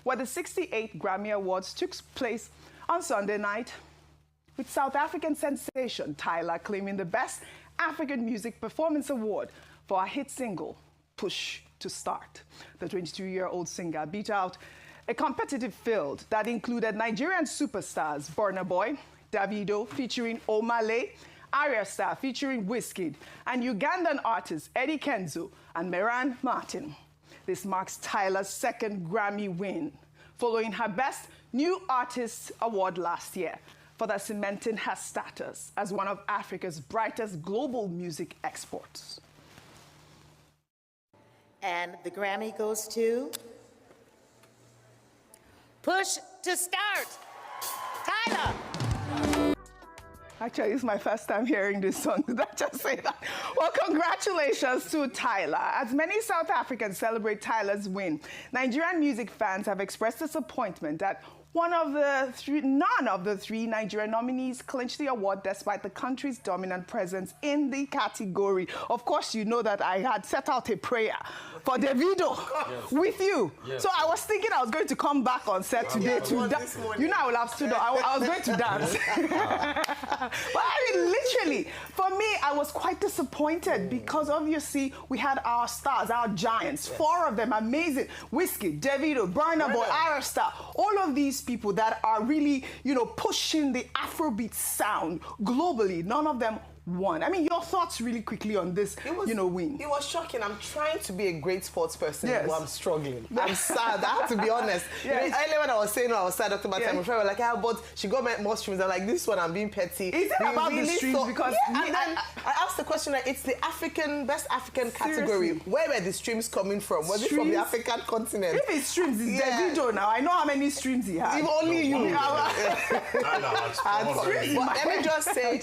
where the 68th Grammy Awards took place on Sunday night, with South African sensation Tyla claiming the Best African Music Performance Award for her hit single, Push to Start. The 22-year-old singer beat out a competitive field that included Nigerian superstars Burnaboy, Davido featuring Oma Lay, Aryastar featuring Wizkid, and Ugandan artists Eddie Kenzo and Meran Martin. This marks Tyla's second Grammy win, following her Best New Artist Award last year, further cementing her status as one of Africa's brightest global music exports. And the Grammy goes to Push to Start, Tyla. Actually, it's my first time hearing this song. Did I just say that? Well, congratulations to Tyla. As many South Africans celebrate Tyla's win, Nigerian music fans have expressed disappointment that none of the three Nigerian nominees clinched the award despite the country's dominant presence in the category. Of course, you know that I had set out a prayer for Davido with you. Yes. So I was thinking I was going to come back on set today to dance. You know, I will have stood up. I was going to dance. But I mean, literally, for me, I was quite disappointed because obviously we had our stars, our giants, four of them amazing. Wizkid, Davido, Burnaboy, Aryastar, all of these people that are really, you know, pushing the Afrobeat sound globally. None of them won. I mean, your thoughts really quickly on this, win. It was shocking. I'm trying to be a great sports person, but I'm struggling. I'm sad. I have to be honest. Yes. You know, earlier when I was saying I was sad after my time, I was like, but she got more streams. I'm like, this one, I'm being petty. Is it about the streams? Because and then I asked the question, like, it's the Best African category. Where were the streams coming from? Was it from the African continent? If it's streams, it's Davido now. I know how many streams he has. If only you. But let me just say,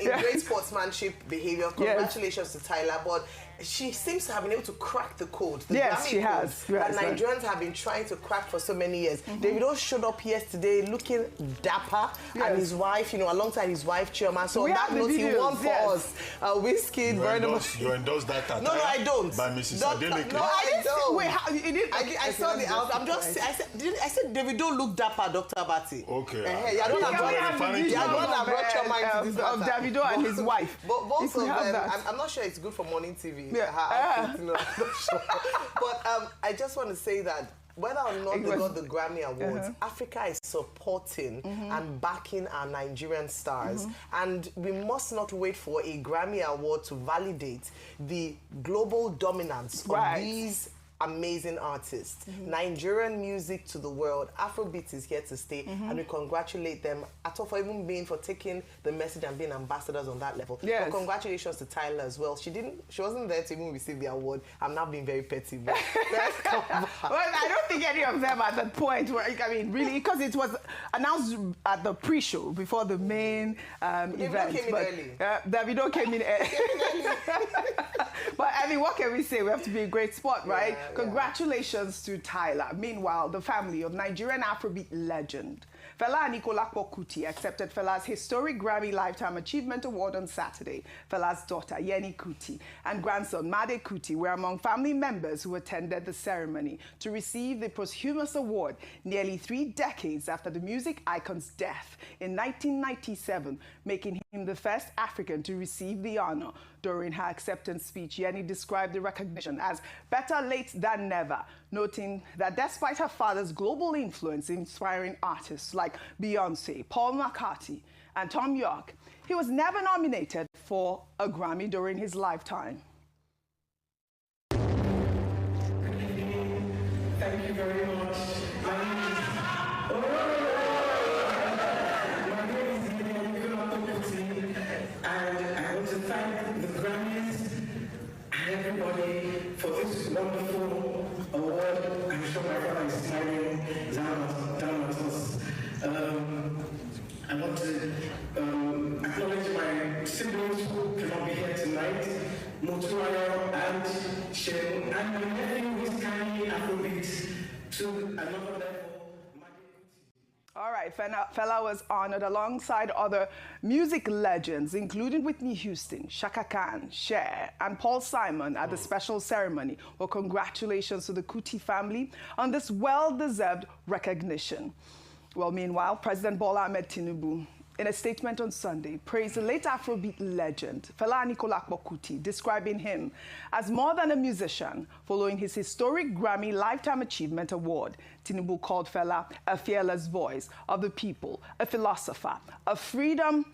in great sportsmanship behavior, congratulations to Tyla, but she seems to have been able to crack the code. Yes, she has. That Nigerians have been trying to crack for so many years. Davido showed up yesterday looking dapper, and his wife, alongside his wife, Chioma. So on that note, he won for us. Wizkid, Burnaboy. You endorse that attire? No, I don't. By Mrs. Adeleke? No, I don't. Wait, how, you didn't? I saw the album. I said Davido looked dapper, Dr. Abati. Okay. I don't have brought Chioma into this of Davido and his wife. But both of them, I'm not sure it's good for morning TV. I'm not sure. But I just want to say that whether or not they got the Grammy Awards, Africa is supporting and backing our Nigerian stars. And we must not wait for a Grammy Award to validate the global dominance of these amazing artists. Nigerian music to the world. Afrobeat is here to stay, and we congratulate them at all for taking the message and being ambassadors on that level. But congratulations to Tyla as well. She wasn't there to even receive the award. I'm not being very petty, but let's come back. Well, I don't think any of them at that point were, I mean, really, because it was announced at the pre-show before the main event. Davido came in early. But I mean, what can we say? We have to be a great sport, right? Congratulations to Tyla. Meanwhile, the family of Nigerian Afrobeat legend Fela Anikulapo Kuti accepted Fela's historic Grammy Lifetime Achievement Award on Saturday. Fela's daughter, Yeni Kuti, and grandson, Made Kuti, were among family members who attended the ceremony to receive the posthumous award nearly 3 decades after the music icon's death in 1997, making him the first African to receive the honor. During her acceptance speech, Yeni described the recognition as better late than never, noting that despite her father's global influence inspiring artists like Beyonce, Paul McCartney, and Tom York, he was never nominated for a Grammy during his lifetime. Thank you very much. Everybody for this wonderful award. I'm sure my father is smiling down at us. I want to acknowledge my siblings who cannot be here tonight, Motuayo and Shem, and my nephew who is carrying Afrobeat to another level. All right, Fela was honored alongside other music legends, including Whitney Houston, Chaka Khan, Cher, and Paul Simon at the special ceremony. Well, congratulations to the Kuti family on this well-deserved recognition. Well, meanwhile, President Bola Ahmed Tinubu, in a statement on Sunday, praised the late Afrobeat legend, Fela Anikulapo Kuti, describing him as more than a musician. Following his historic Grammy Lifetime Achievement Award, Tinubu called Fela a fearless voice of the people, a philosopher of freedom,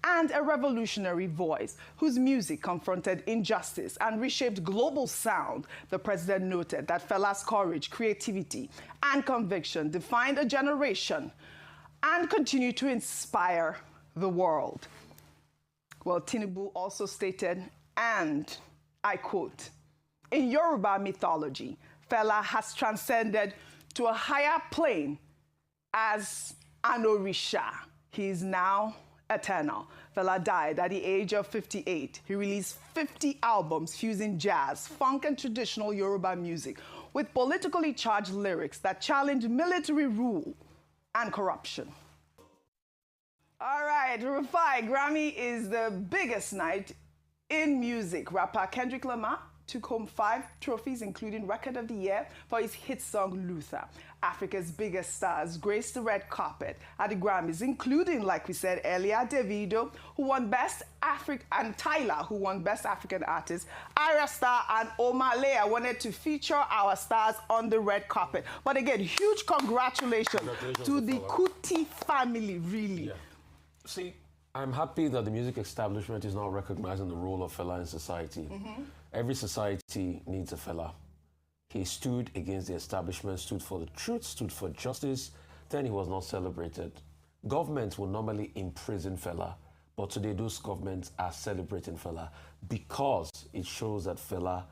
and a revolutionary voice whose music confronted injustice and reshaped global sound. The president noted that Fela's courage, creativity, and conviction defined a generation and continue to inspire the world. Well, Tinubu also stated, and I quote, "In Yoruba mythology, Fela has transcended to a higher plane as an Orisha. He is now eternal." Fela died at the age of 58. He released 50 albums fusing jazz, funk, and traditional Yoruba music with politically charged lyrics that challenged military rule and corruption. All right, Rufai, Grammy is the biggest night in music. Rapper Kendrick Lamar took home 5 trophies, including Record of the Year for his hit song Luther. Africa's biggest stars graced the red carpet at the Grammys, including, like we said earlier, Davido, who won Best African, and Tyla, who won Best African Artist. Aryastar and Oma Lay. I wanted to feature our stars on the red carpet. But again, huge congratulations to the Kuti family, really. Yeah. See, I'm happy that the music establishment is now recognizing the role of Fela in society. Every society needs a Fela. He stood against the establishment, stood for the truth, stood for justice. Then he was not celebrated. Governments will normally imprison Fela, but today those governments are celebrating Fela because it shows that Fela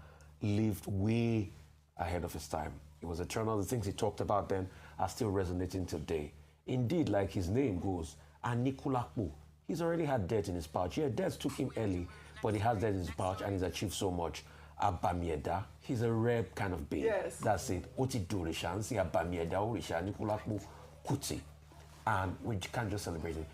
lived way ahead of his time. It was eternal. The things he talked about then are still resonating today. Indeed, like his name goes, Anikulapo. He's already had death in his pouch. Yeah, death took him early, but he has death in his pouch and he's achieved so much. Abamieda, he's a rare kind of being. Yes. That's it. Oti Dorishan, see Abamieda, Orisha, Anikulapo, Kuti. And we can't just celebrate it.